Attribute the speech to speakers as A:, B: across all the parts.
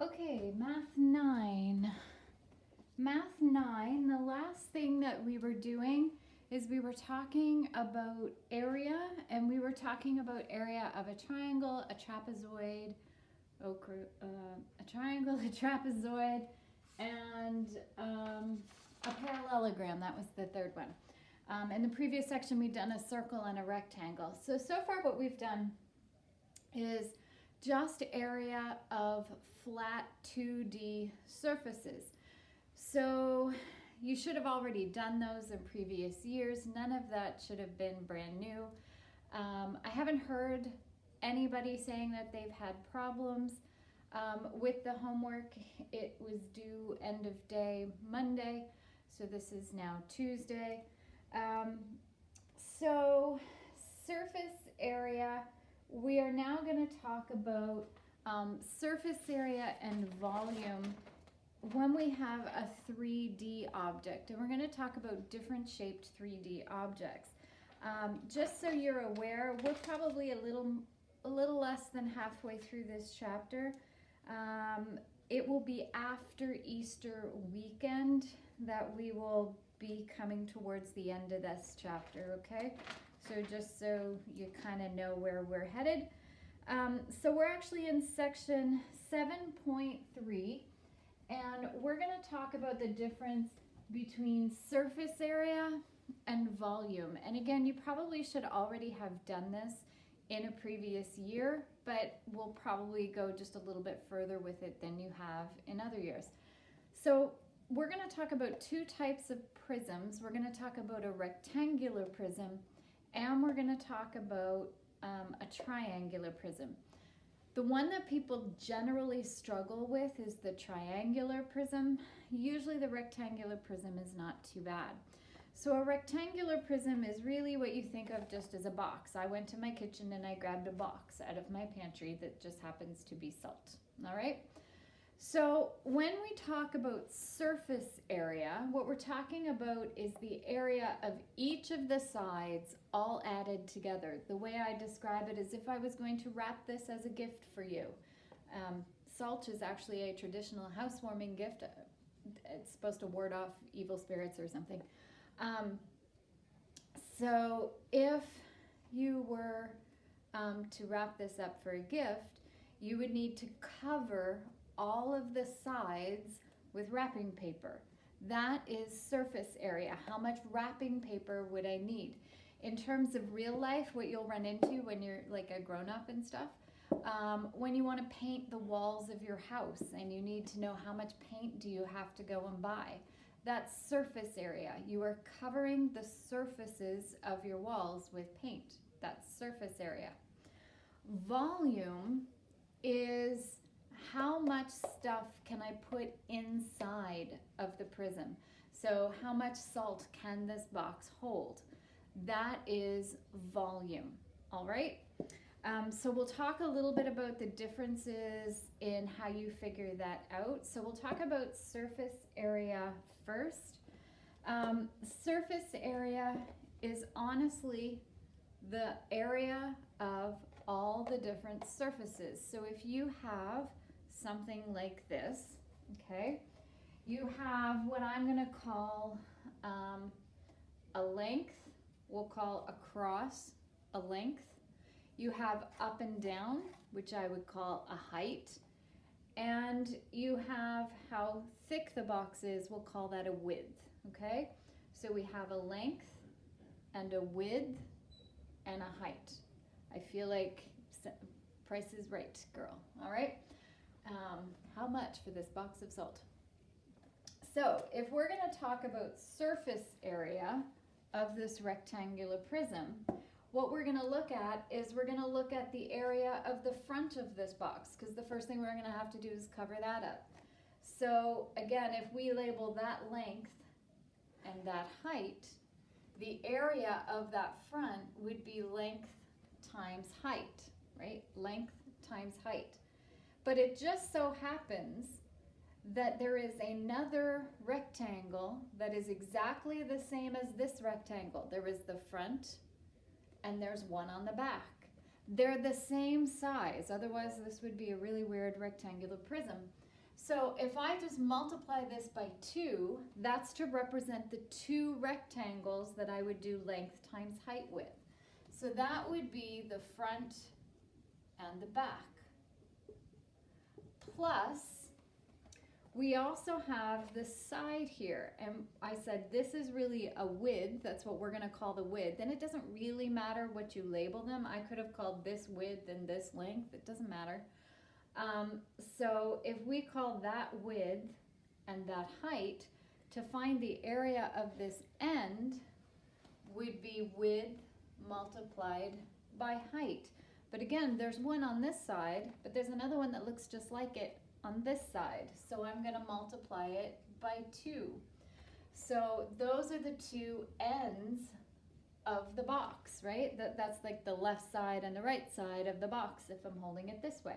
A: Okay, Math 9. Math 9, the last thing that we were doing is we were talking about area, and we were talking about area of a triangle, a trapezoid, a triangle, a trapezoid, and a parallelogram. That was the third one. In the previous section, we'd done a circle and a rectangle. So far what we've done is just area of flat 2D surfaces. So you should have already done those in previous years. None of that should have been brand new. I haven't heard anybody saying that they've had problems with the homework. It was due end of day Monday, so this is now Tuesday. So surface area, we are now going to talk about surface area and volume when we have a 3D object, and we're going to talk about different shaped 3D objects. Just so you're aware, we're probably a little less than halfway through this chapter. It will be after Easter weekend that we will be coming towards the end of this chapter, okay? So just so you kind of know where we're headed. So we're actually in section 7.3. And we're going to talk about the difference between surface area and volume. And again, you probably should already have done this in a previous year, but we'll probably go just a little bit further with it than you have in other years. So we're going to talk about two types of prisms. We're going to talk about a rectangular prism, and we're going to talk about a triangular prism. The one that people generally struggle with is the triangular prism. Usually the rectangular prism is not too bad. So a rectangular prism is really what you think of just as a box. I went to my kitchen and I grabbed a box out of my pantry that just happens to be salt. All right? So when we talk about surface area, what we're talking about is the area of each of the sides all added together. The way I describe it is if I was going to wrap this as a gift for you. Salt is actually a traditional housewarming gift. It's supposed to ward off evil spirits or something. So if you were to wrap this up for a gift, you would need to cover all of the sides with wrapping paper. That is surface area. How much wrapping paper would I need? In terms of real life, what you'll run into when you're like a grown-up and stuff, when you want to paint the walls of your house and you need to know how much paint do you have to go and buy. That's surface area. You are covering the surfaces of your walls with paint. That's surface area. Volume is how much stuff can I put inside of the prism? So how much salt can this box hold? That is volume, all right? So we'll talk a little bit about the differences in how you figure that out. So we'll talk about surface area first. Surface area is honestly the area of all the different surfaces. So if you have something like this, okay, you have what I'm going to call a length. We'll call across a length. You have up and down, which I would call a height. And you have how thick the box is, we'll call that a width, okay? So we have a length and a width and a height. I feel like Price is Right, girl, all right? How much for this box of salt? So if we're going to talk about surface area of this rectangular prism, what we're going to look at is we're going to look at the area of the front of this box, because the first thing we're going to have to do is cover that up. So again, if we label that length and that height, the area of that front would be length times height, right? Length times height. But it just so happens that there is another rectangle that is exactly the same as this rectangle. There is the front and there's one on the back. They're the same size, otherwise this would be a really weird rectangular prism. So if I just multiply this by 2, that's to represent the 2 rectangles that I would do length times height with. So that would be the front and the back. Plus, we also have the side here, and I said this is really a width. That's what we're going to call the width, and it doesn't really matter what you label them. I could have called this width and this length. It doesn't matter. So if we call that width and that height, to find the area of this end would be width multiplied by height. But again, there's one on this side, but there's another one that looks just like it on this side. So I'm going to multiply it by 2. So those are the 2 ends of the box, right? That's like the left side and the right side of the box if I'm holding it this way.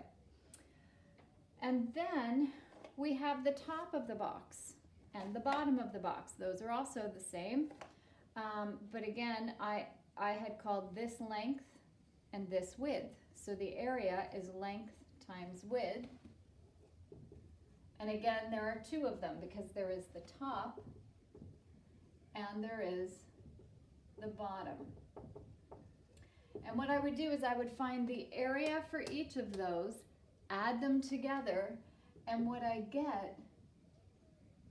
A: And then we have the top of the box and the bottom of the box. Those are also the same. But again, I had called this length and this width. So the area is length times width. And again, there are 2 of them because there is the top and there is the bottom. And what I would do is I would find the area for each of those, add them together, and what I get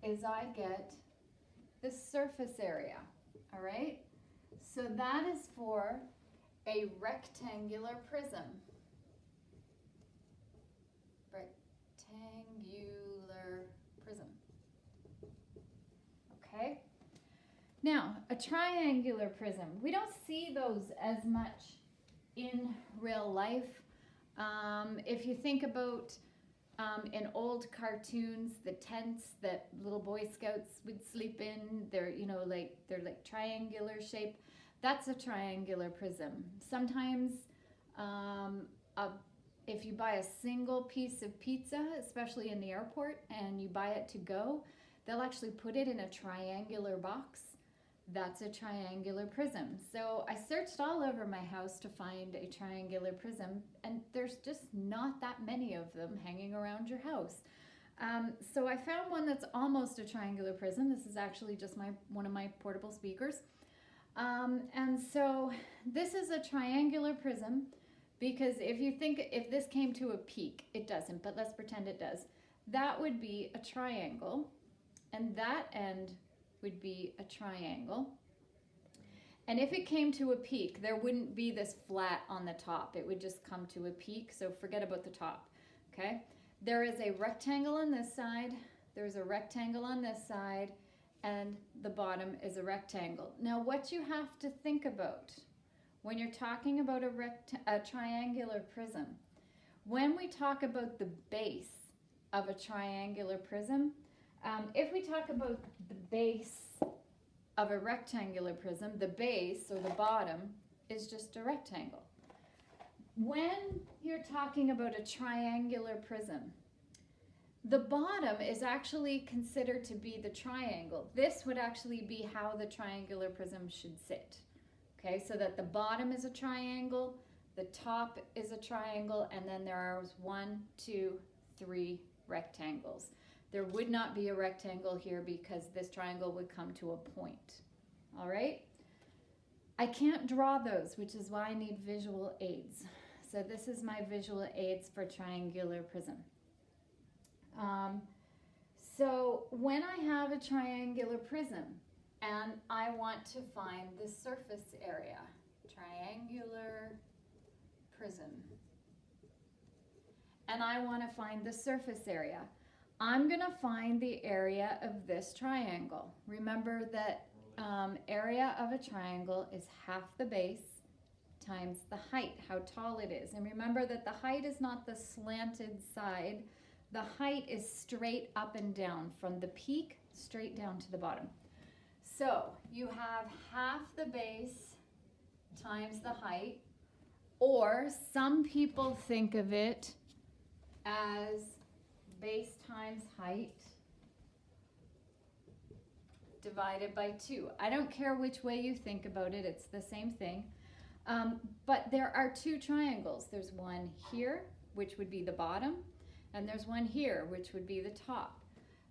A: is I get the surface area, all right? So that is for a rectangular prism. Rectangular prism. Okay? Now, a triangular prism. We don't see those as much in real life. If you think about in old cartoons, the tents that little Boy Scouts would sleep in, they're like triangular shape. That's a triangular prism. Sometimes if you buy a single piece of pizza, especially in the airport, and you buy it to go, they'll actually put it in a triangular box. That's a triangular prism. So I searched all over my house to find a triangular prism, and there's just not that many of them hanging around your house. So I found one that's almost a triangular prism. This is actually just one of my portable speakers. And so this is a triangular prism because if this came to a peak, it doesn't, but let's pretend it does. That would be a triangle, and that end would be a triangle. And if it came to a peak, there wouldn't be this flat on the top. It would just come to a peak, so forget about the top, okay? There is a rectangle on this side, there's a rectangle on this side, and the bottom is a rectangle. Now, what you have to think about when you're talking about a triangular prism, when we talk about the base of a triangular prism, if we talk about the base of a rectangular prism, the base or the bottom is just a rectangle. When you're talking about a triangular prism, the bottom is actually considered to be the triangle. This would actually be how the triangular prism should sit. Okay, so that the bottom is a triangle, the top is a triangle, and then there are 1, 2, 3 rectangles. There would not be a rectangle here because this triangle would come to a point. All right? I can't draw those, which is why I need visual aids. So this is my visual aids for triangular prism. So when I have a triangular prism and I want to find the surface area, triangular prism, and I want to find the surface area, I'm going to find the area of this triangle. Remember that area of a triangle is half the base times the height, how tall it is. And remember that the height is not the slanted side. The height is straight up and down from the peak straight down to the bottom. So you have half the base times the height, or some people think of it as base times height divided by 2. I don't care which way you think about it, it's the same thing. But there are 2 triangles. There's one here, which would be the bottom, And there's one here, which would be the top.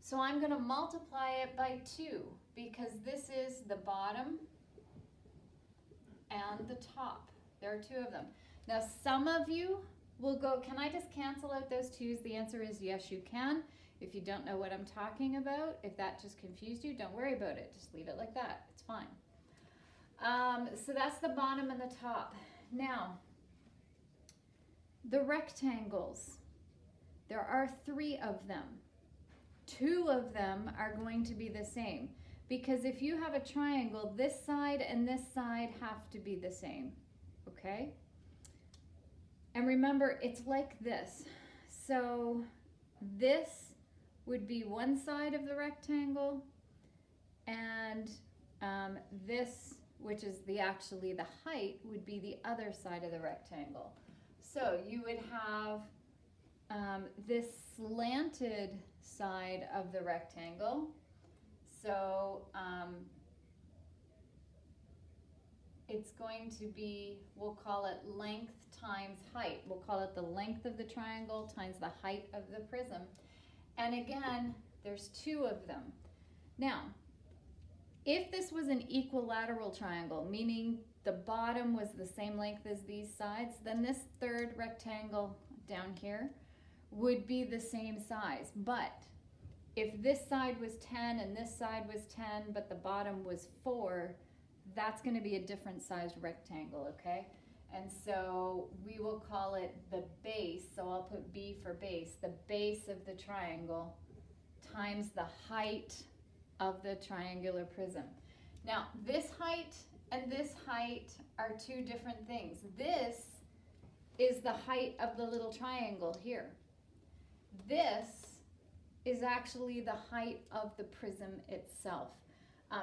A: So I'm going to multiply it by 2 because this is the bottom and the top. There are 2 of them. Now some of you will go, can I just cancel out those 2's? The answer is yes, you can. If you don't know what I'm talking about, if that just confused you, don't worry about it. Just leave it like that. It's fine. So that's the bottom and the top. Now, the rectangles, there are 3 of them. 2 of them are going to be the same because if you have a triangle, this side and this side have to be the same, okay? And remember, it's like this. So this would be one side of the rectangle, and this, which is actually the height, would be the other side of the rectangle. So you would have this slanted side of the rectangle. So it's going to be, we'll call it length times height. We'll call it the length of the triangle times the height of the prism. And again, there's 2 of them. Now, if this was an equilateral triangle, meaning the bottom was the same length as these sides, then this third rectangle down here would be the same size. But if this side was 10 and this side was 10, but the bottom was 4, that's going to be a different sized rectangle, okay? And so we will call it the base, so I'll put B for base, the base of the triangle times the height of the triangular prism. Now, this height and this height are 2 different things. This is the height of the little triangle here. This is actually the height of the prism itself.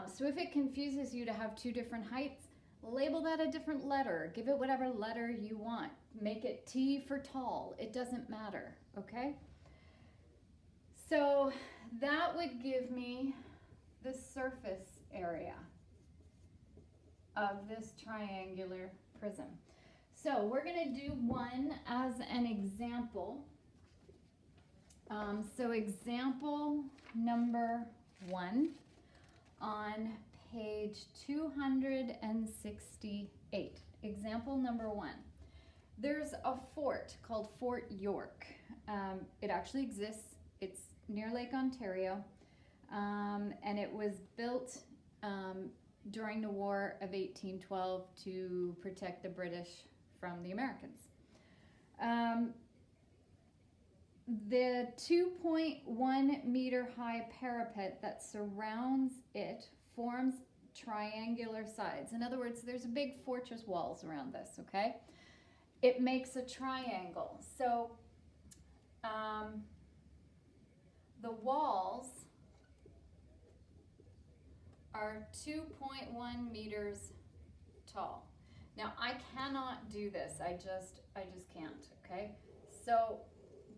A: So if it confuses you to have 2 different heights, label that a different letter. Give it whatever letter you want. Make it T for tall. It doesn't matter, okay? So that would give me the surface area of this triangular prism. So we're going to do one as an example. So example number 1 on page 268. Example number 1. There's a fort called Fort York. It actually exists. It's near Lake Ontario, and it was built during the War of 1812 to protect the British from the Americans. The 2.1 meter high parapet that surrounds it forms triangular sides. In other words, there's a big fortress walls around this, okay? It makes a triangle. So the walls are 2.1 meters tall. Now I cannot do this. I just can't, okay? So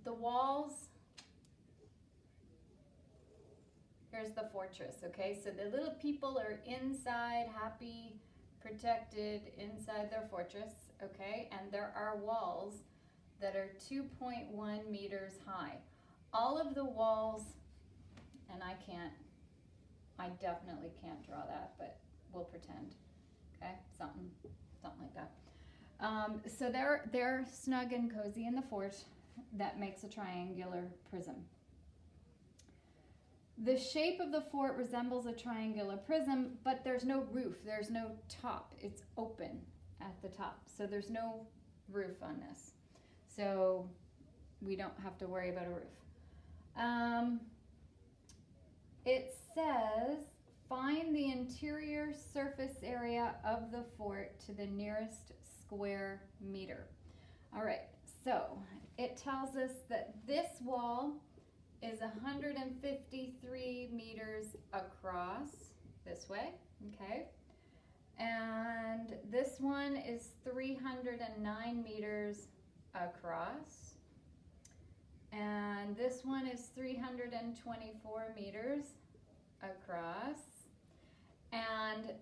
A: the walls, here's the fortress, okay? So the little people are inside, happy, protected inside their fortress, okay? And there are walls that are 2.1 meters high. All of the walls, and I definitely can't draw that, but we'll pretend, okay? Something like that. So they're snug and cozy in the fort that makes a triangular prism. The shape of the fort resembles a triangular prism, but there's no roof, there's no top. It's open at the top, so there's no roof on this. So we don't have to worry about a roof. It says, find the interior surface area of the fort to the nearest square meter. All right, so it tells us that this wall is 153 meters across this way, okay? And this one is 309 meters across. And this one is 324 meters across. And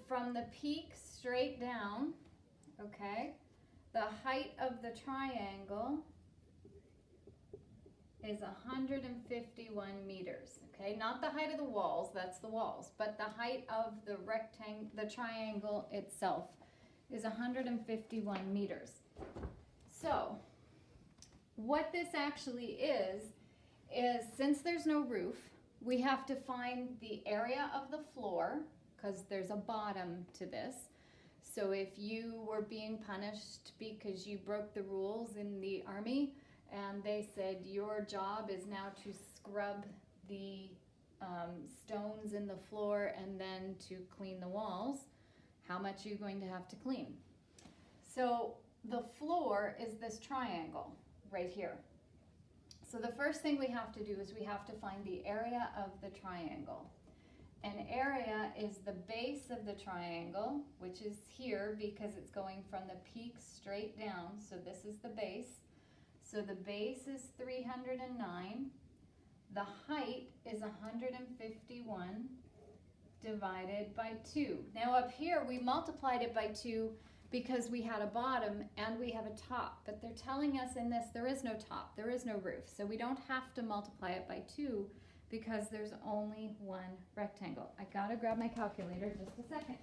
A: from the peak straight down, okay, the height of the triangle is 151 meters, okay? Not the height of the walls, that's the walls, but the height of the the triangle itself is 151 meters. So, what this actually is since there's no roof, we have to find the area of the floor, because there's a bottom to this. So if you were being punished because you broke the rules in the army, and they said your job is now to scrub the stones in the floor and then to clean the walls, how much are you going to have to clean? So the floor is this triangle right here. So the first thing we have to do is we have to find the area of the triangle. An area is the base of the triangle, which is here because it's going from the peak straight down. So this is the base. So the base is 309. The height is 151 divided by 2. Now up here we multiplied it by 2 because we had a bottom and we have a top. But they're telling us in this there is no top, there is no roof. So we don't have to multiply it by 2 because there's only one rectangle. I gotta grab my calculator just a second.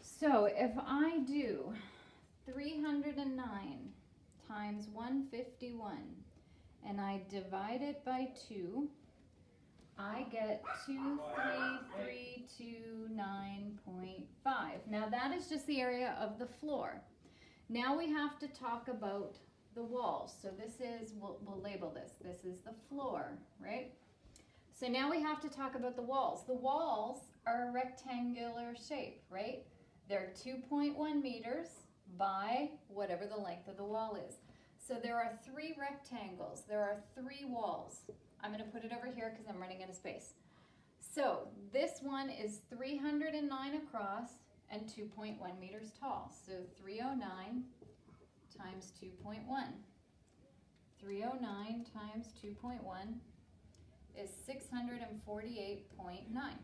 A: So if I do 309 times 151 and I divide it by 2, I get 2339.5. Now that is just the area of the floor. Now we have to talk about the walls. So this is, we'll label this. This is the floor, right? So now we have to talk about the walls. The walls are a rectangular shape, right? They're 2.1 meters by whatever the length of the wall is. So there are 3 rectangles. There are 3 walls. I'm going to put it over here because I'm running out of space. So this one is 309 across and 2.1 meters tall. So 309 times 2.1. 309 times 2.1 is 648.9.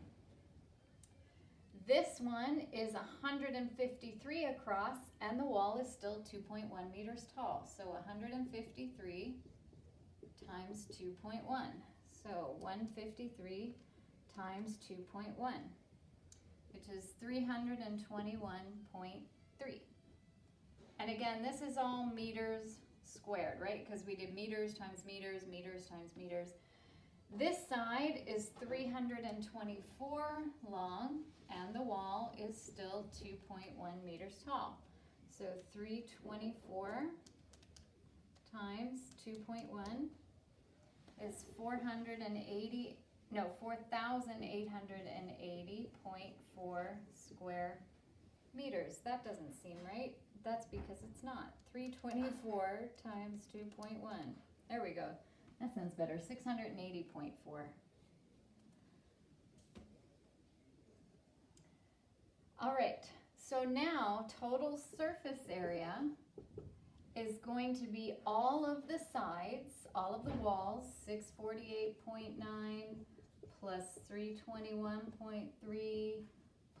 A: This one is 153 across and the wall is still 2.1 meters tall. So 153 times 2.1. So 153 times 2.1, which is 321.3. And again, this is all meters squared, right? Because we did meters times meters, meters times meters. This side is 324 long and the wall is still 2.1 meters tall. So 324 times 2.1 is 4,880.4 square meters. That doesn't seem right. That's because it's not. 324 times 2.1. There we go. That sounds better. 680.4. All right. So now total surface area is going to be all of the sides, all of the walls, 648.9 plus 321.3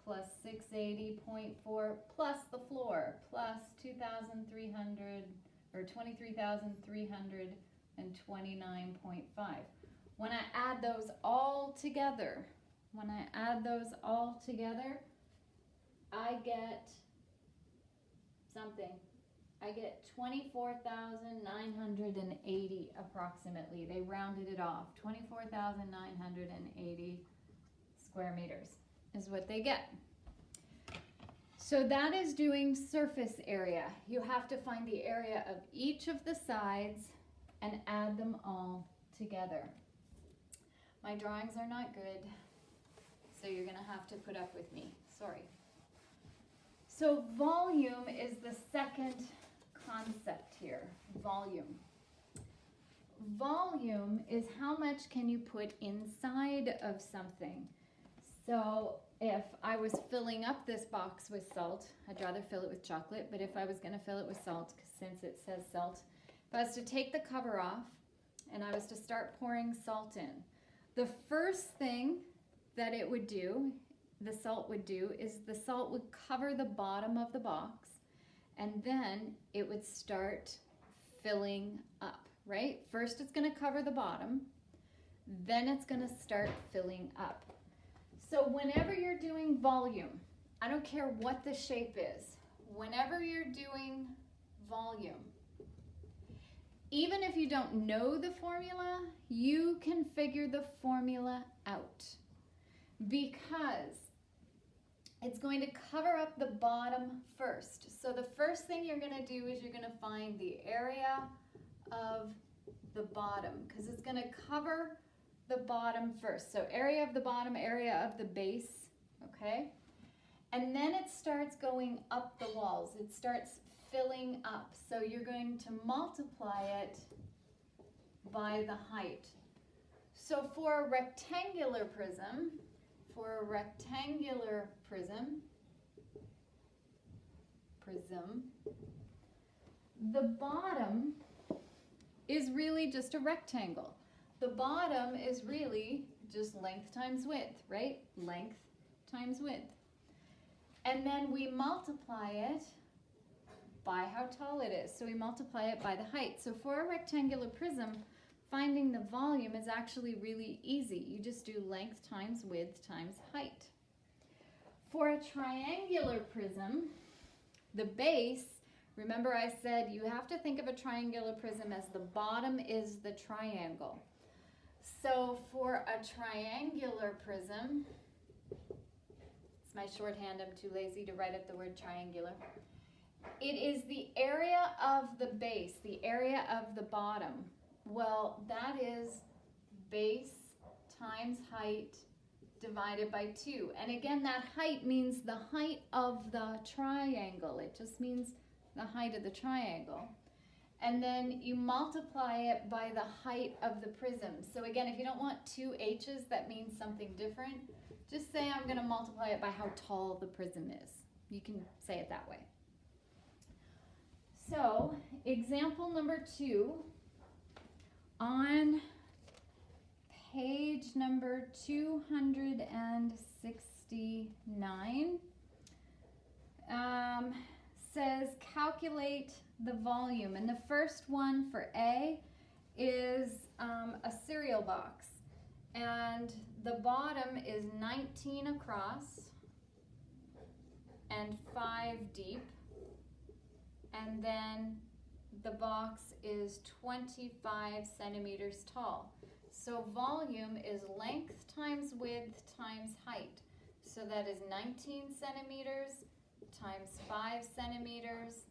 A: plus 680.4 plus the floor plus 2,300 or 23,329.5. When I add those all together, I get something. I get 24,980 approximately. They rounded it off. 24,980 square meters is what they get. So that is doing surface area. You have to find the area of each of the sides and add them all together. My drawings are not good, so you're gonna have to put up with me. Sorry. So volume is the second concept here. Volume. Volume is how much can you put inside of something. So if I was filling up this box with salt, I'd rather fill it with chocolate, but if I was going to fill it with salt, since it says salt, if I was to take the cover off and I was to start pouring salt in, the first thing that it would do, the salt would do, is the salt would cover the bottom of the box, and then it would start filling up, right? First it's going to cover the bottom, then it's going to start filling up. So whenever you're doing volume, I don't care what the shape is, whenever you're doing volume, even if you don't know the formula, you can figure the formula out, because it's going to cover up the bottom first. So the first thing you're going to do is you're going to find the area of the bottom, because it's going to cover the bottom first. So area of the bottom, area of the base, okay? And then it starts going up the walls. It starts filling up. So you're going to multiply it by the height. So for a rectangular prism, the bottom is really just a rectangle. The bottom is really just length times width, right? Length times width. And then we multiply it by how tall it is. So we multiply it by the height. So for a rectangular prism, finding the volume is actually really easy. You just do length times width times height. For a triangular prism, the base, remember I said you have to think of a triangular prism as the bottom is the triangle. So for a triangular prism, it's my shorthand, I'm too lazy to write up the word triangular. It is the area of the base, the area of the bottom. Well, that is base times height divided by 2. And again, that height means the height of the triangle. It just means the height of the triangle. And then you multiply it by the height of the prism. So again, if you don't want 2 H's, that means something different. Just say I'm going to multiply it by how tall the prism is. You can say it that way. So, example number 2, on page number 269, says calculate the volume. And the first one for A is a cereal box. And the bottom is 19 across and 5 deep. And then the box is 25 centimeters tall. So volume is length times width times height. So that is 19 centimeters times 5 centimeters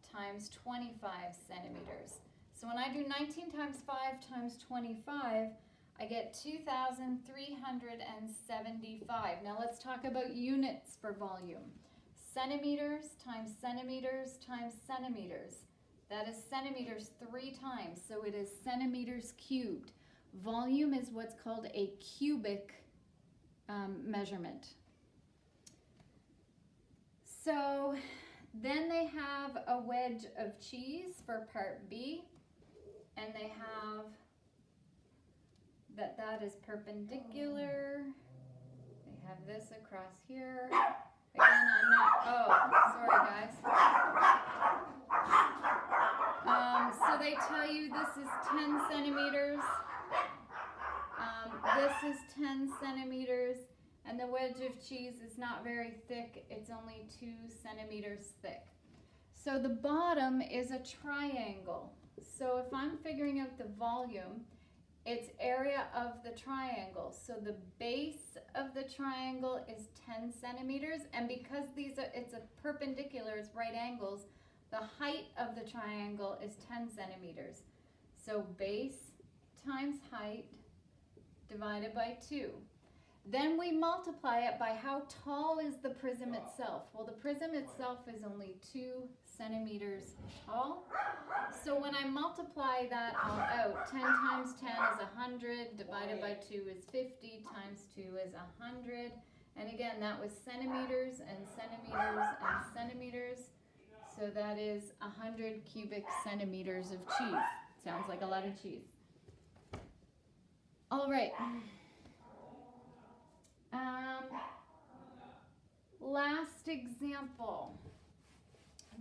A: times 25 centimeters. So when I do 19 times 5 times 25, I get 2,375. Now let's talk about units for volume. Centimeters times centimeters times centimeters. That is centimeters 3 times, so it is centimeters cubed. Volume is what's called a cubic measurement. So then they have a wedge of cheese for part B, and they have that is perpendicular. They have this across here. Again, I'm not, oh, sorry guys. So they tell you this is 10 centimeters. This is 10 centimeters. And the wedge of cheese is not very thick. It's only 2 centimeters thick. So the bottom is a triangle. So if I'm figuring out the volume, it's area of the triangle. So the base of the triangle is 10 centimeters. And because it's a perpendicular, it's right angles, the height of the triangle is 10 centimeters. So base times height divided by 2. Then we multiply it by how tall is the prism itself. Well, the prism itself is only 2 centimeters tall. So when I multiply that all out, 10 times 10 is 100, divided by 2 is 50, times 2 is 100. And again, that was centimeters and centimeters and centimeters. So that is 100 cubic centimeters of cheese. Sounds like a lot of cheese. All right.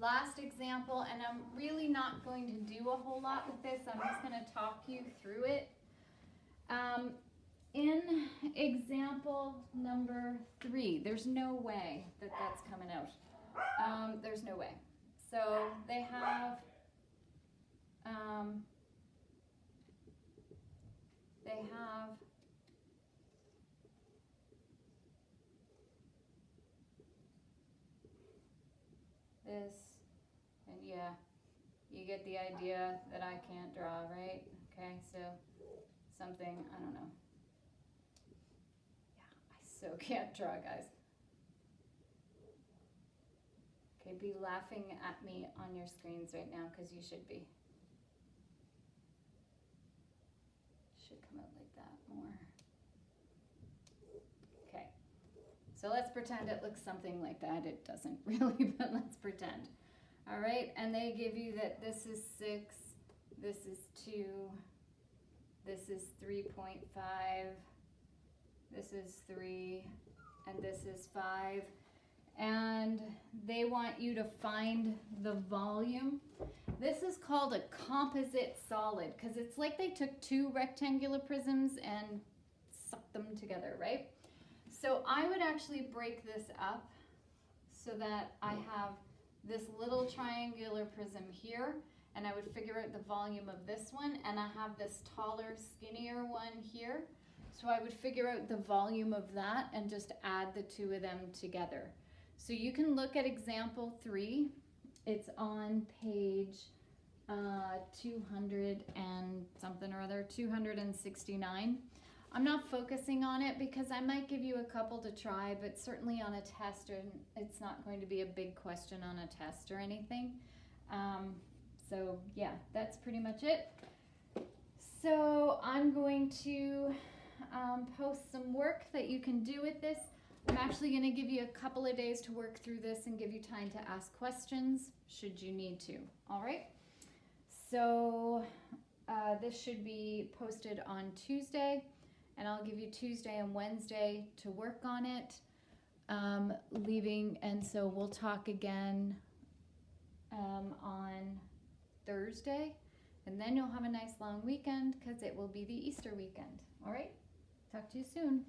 A: last example, and I'm really not going to do a whole lot with this. I'm just going to talk you through it. In example number 3, there's no way that that's coming out. There's no way. So they have this, and yeah, you get the idea that I can't draw, right? Okay, so something, I don't know. Yeah, I so can't draw, guys. Okay, be laughing at me on your screens right now, because you should be. Should come out like that more. Okay, so let's pretend it looks something like that. It doesn't really, but let's pretend. All right, and they give you that this is 6, this is 2, this is 3.5, this is 3, and this is 5. And they want you to find the volume. This is called a composite solid, because it's like they took 2 rectangular prisms and sucked them together, right? So I would actually break this up so that I have this little triangular prism here, and I would figure out the volume of this one, and I have this taller, skinnier one here. So I would figure out the volume of that and just add the 2 of them together. So you can look at example 3. It's on page 200 and something or other, 269. I'm not focusing on it because I might give you a couple to try, but certainly on a test, and it's not going to be a big question on a test or anything. So yeah, that's pretty much it. So I'm going to post some work that you can do with this. I'm actually going to give you a couple of days to work through this and give you time to ask questions should you need to. All right. So this should be posted on Tuesday, and I'll give you Tuesday and Wednesday to work on it. And so we'll talk again on Thursday, and then you'll have a nice long weekend because it will be the Easter weekend. All right. Talk to you soon.